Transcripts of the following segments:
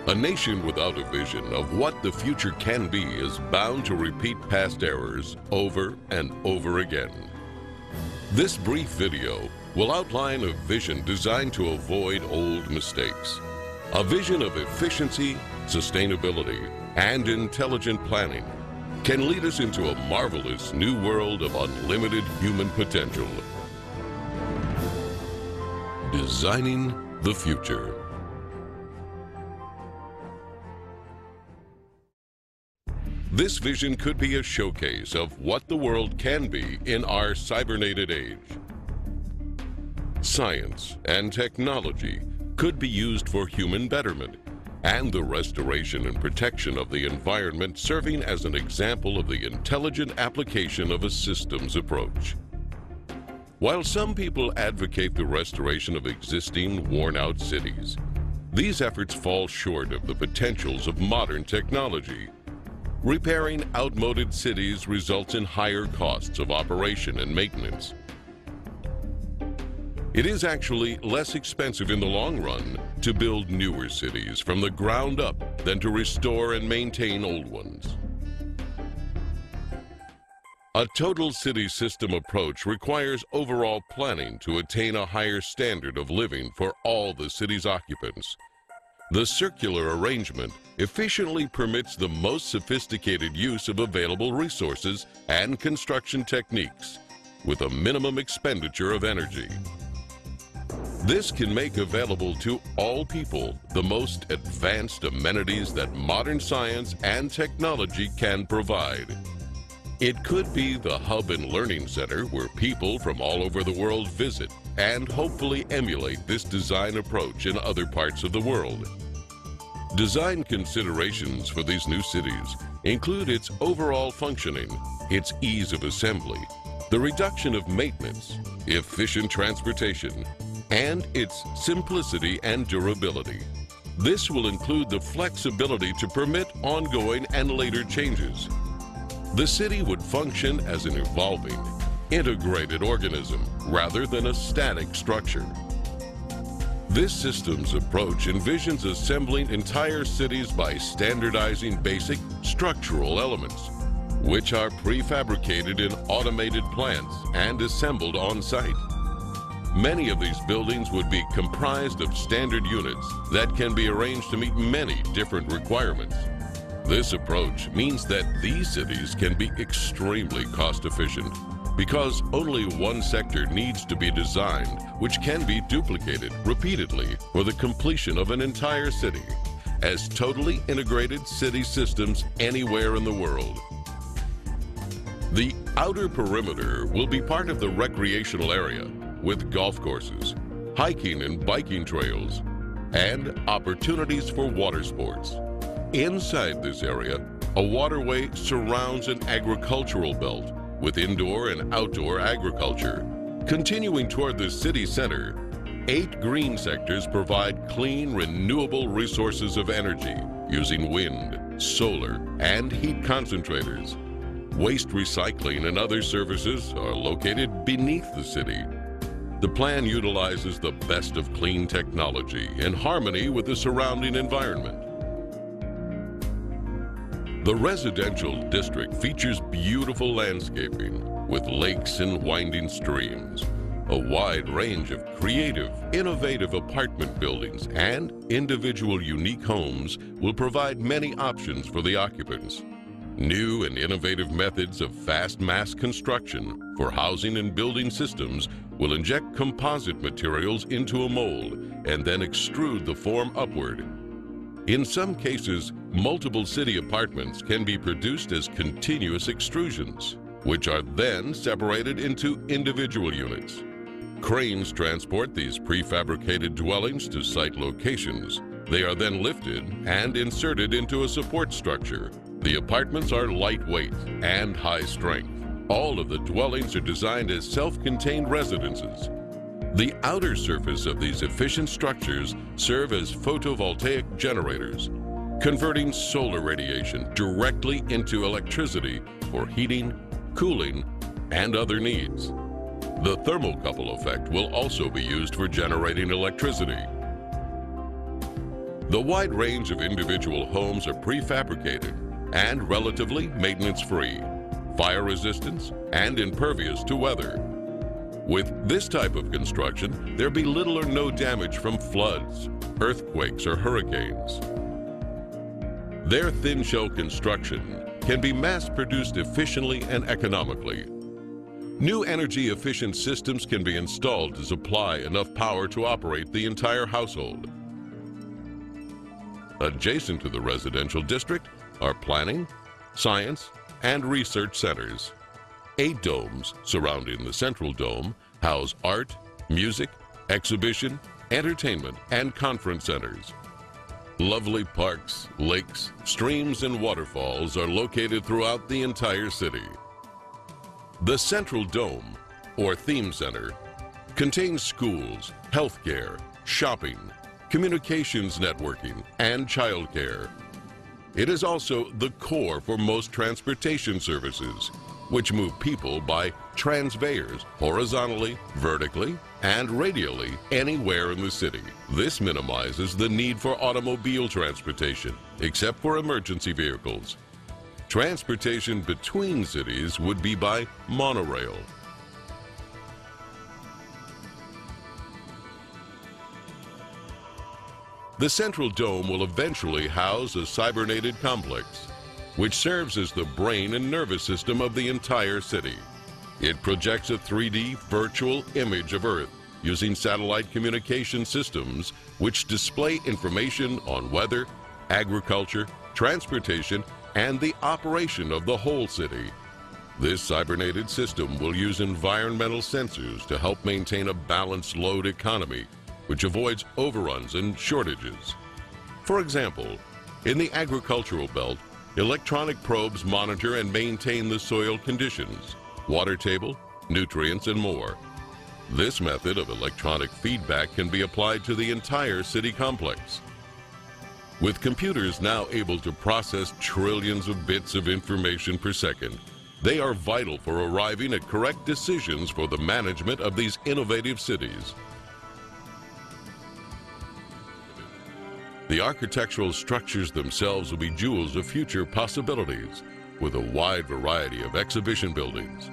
A nation without a vision of what the future can be is bound to repeat past errors over and over again. This brief video will outline a vision designed to avoid old mistakes. A vision of efficiency, sustainability, and intelligent planning can lead us into a marvelous new world of unlimited human potential. Designing the future. This vision could be a showcase of what the world can be in our cybernated age. Science and technology could be used for human betterment and the restoration and protection of the environment, serving as an example of the intelligent application of a systems approach. While some people advocate the restoration of existing, worn-out cities, these efforts fall short of the potentials of modern technology. Repairing outmoded cities results in higher costs of operation and maintenance. It is actually less expensive in the long run to build newer cities from the ground up than to restore and maintain old ones. A total city system approach requires overall planning to attain a higher standard of living for all the city's occupants. The circular arrangement efficiently permits the most sophisticated use of available resources and construction techniques with a minimum expenditure of energy. This can make available to all people the most advanced amenities that modern science and technology can provide. It could be the hub and learning center where people from all over the world visit and hopefully emulate this design approach in other parts of the world. Design considerations for these new cities include its overall functioning, its ease of assembly, the reduction of maintenance, efficient transportation, and its simplicity and durability. This will include the flexibility to permit ongoing and later changes. The city would function as an evolving, integrated organism rather than a static structure. This systems approach envisions assembling entire cities by standardizing basic structural elements, which are prefabricated in automated plants and assembled on site. Many of these buildings would be comprised of standard units that can be arranged to meet many different requirements. This approach means that these cities can be extremely cost efficient because only one sector needs to be designed, which can be duplicated repeatedly for the completion of an entire city as totally integrated city systems anywhere in the world. The outer perimeter will be part of the recreational area with golf courses, hiking and biking trails, and opportunities for water sports. Inside this area, a waterway surrounds an agricultural belt with indoor and outdoor agriculture. Continuing toward the city center, 8 green sectors provide clean, renewable resources of energy using wind, solar, and heat concentrators. Waste recycling and other services are located beneath the city. The plan utilizes the best of clean technology in harmony with the surrounding environment. The residential district features beautiful landscaping with lakes and winding streams, a wide range of creative, innovative apartment buildings, and individual unique homes will provide many options for the occupants. New and innovative methods of fast mass construction for housing and building systems will inject composite materials into a mold and then extrude the form upward. In some cases, multiple city apartments can be produced as continuous extrusions, which are then separated into individual units. Cranes transport these prefabricated dwellings to site locations. They are then lifted and inserted into a support structure. The apartments are lightweight and high strength. All of the dwellings are designed as self-contained residences. The outer surface of these efficient structures serve as photovoltaic generators, converting solar radiation directly into electricity for heating, cooling, and other needs. The thermocouple effect will also be used for generating electricity. The wide range of individual homes are prefabricated and relatively maintenance-free, fire resistance, and impervious to weather. With this type of construction, there'd be little or no damage from floods, earthquakes, or hurricanes. Their thin shell construction can be mass-produced efficiently and economically. New energy-efficient systems can be installed to supply enough power to operate the entire household. Adjacent to the residential district are planning, science, and research centers. 8 domes surrounding the central dome house art, music, exhibition, entertainment, and conference centers. Lovely parks, lakes, streams, and waterfalls are located throughout the entire city. The Central Dome, or Theme Center, contains schools, healthcare, shopping, communications networking, and childcare. It is also the core for most transportation services, which move people by transveyors horizontally, vertically, and radially anywhere in the city. This minimizes the need for automobile transportation, except for emergency vehicles. Transportation between cities would be by monorail. The Central Dome will eventually house a cybernated complex, which serves as the brain and nervous system of the entire city. It projects a 3D virtual image of Earth using satellite communication systems which display information on weather, agriculture, transportation, and the operation of the whole city. This cybernated system will use environmental sensors to help maintain a balanced load economy, which avoids overruns and shortages. For example, in the agricultural belt, electronic probes monitor and maintain the soil conditions, water table, nutrients, and more. This method of electronic feedback can be applied to the entire city complex. With computers now able to process trillions of bits of information per second, they are vital for arriving at correct decisions for the management of these innovative cities. The architectural structures themselves will be jewels of future possibilities, with a wide variety of exhibition buildings.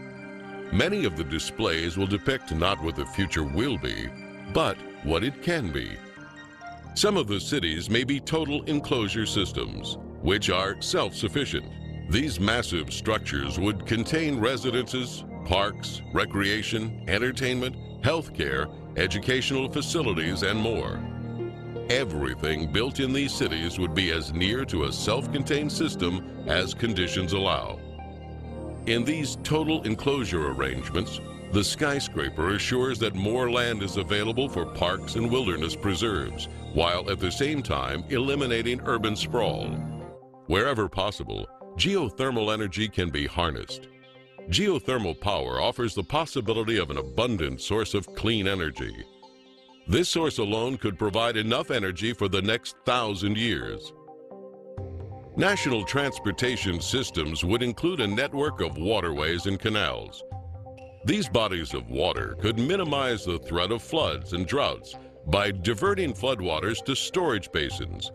Many of the displays will depict not what the future will be, but what it can be. Some of the cities may be total enclosure systems, which are self-sufficient. These massive structures would contain residences, parks, recreation, entertainment, healthcare, educational facilities, and more. Everything built in these cities would be as near to a self-contained system as conditions allow. In these total enclosure arrangements, the skyscraper assures that more land is available for parks and wilderness preserves, while at the same time eliminating urban sprawl. Wherever possible, geothermal energy can be harnessed. Geothermal power offers the possibility of an abundant source of clean energy. This source alone could provide enough energy for the next 1,000 years. National transportation systems would include a network of waterways and canals. These bodies of water could minimize the threat of floods and droughts by diverting floodwaters to storage basins.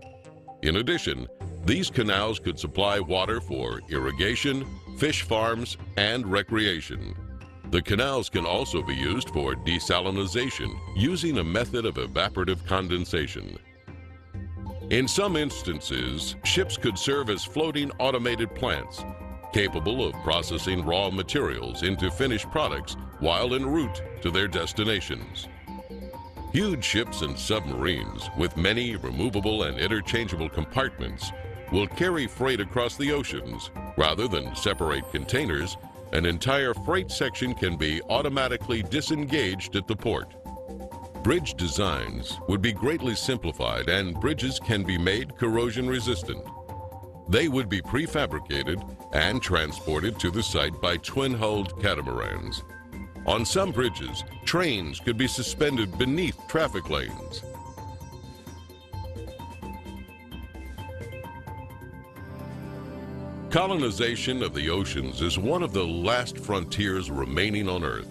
In addition, these canals could supply water for irrigation, fish farms, and recreation. The canals can also be used for desalination using a method of evaporative condensation. In some instances, ships could serve as floating automated plants, capable of processing raw materials into finished products while en route to their destinations. Huge ships and submarines with many removable and interchangeable compartments will carry freight across the oceans. Rather than separate containers, an entire freight section can be automatically disengaged at the port. Bridge designs would be greatly simplified, and bridges can be made corrosion resistant. They would be prefabricated and transported to the site by twin-hulled catamarans. On some bridges, trains could be suspended beneath traffic lanes. Colonization of the oceans is one of the last frontiers remaining on Earth.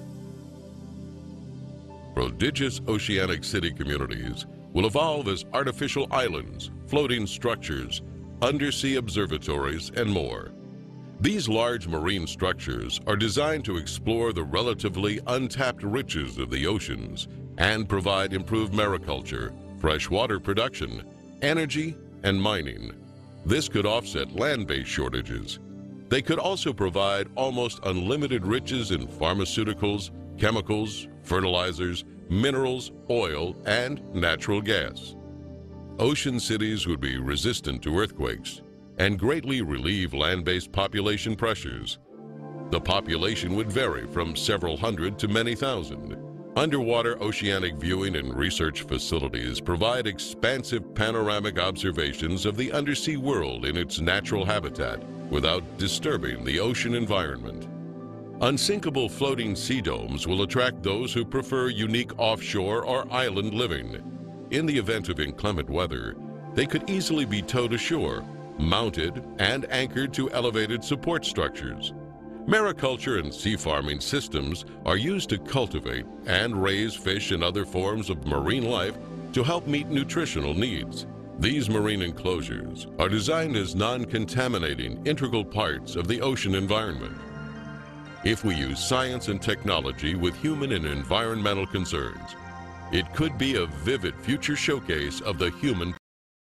Prodigious oceanic city communities will evolve as artificial islands, floating structures, undersea observatories, and more. These large marine structures are designed to explore the relatively untapped riches of the oceans and provide improved mariculture, freshwater production, energy, and mining. This could offset land-based shortages. They could also provide almost unlimited riches in pharmaceuticals, chemicals, fertilizers, minerals, oil, and natural gas. Ocean cities would be resistant to earthquakes and greatly relieve land-based population pressures. The population would vary from several hundred to many thousand. Underwater oceanic viewing and research facilities provide expansive panoramic observations of the undersea world in its natural habitat without disturbing the ocean environment. Unsinkable floating sea domes will attract those who prefer unique offshore or island living. In the event of inclement weather, they could easily be towed ashore, mounted and anchored to elevated support structures. Mariculture and sea farming systems are used to cultivate and raise fish and other forms of marine life to help meet nutritional needs. These marine enclosures are designed as non-contaminating integral parts of the ocean environment. If we use science and technology with human and environmental concerns, it could be a vivid future showcase of the human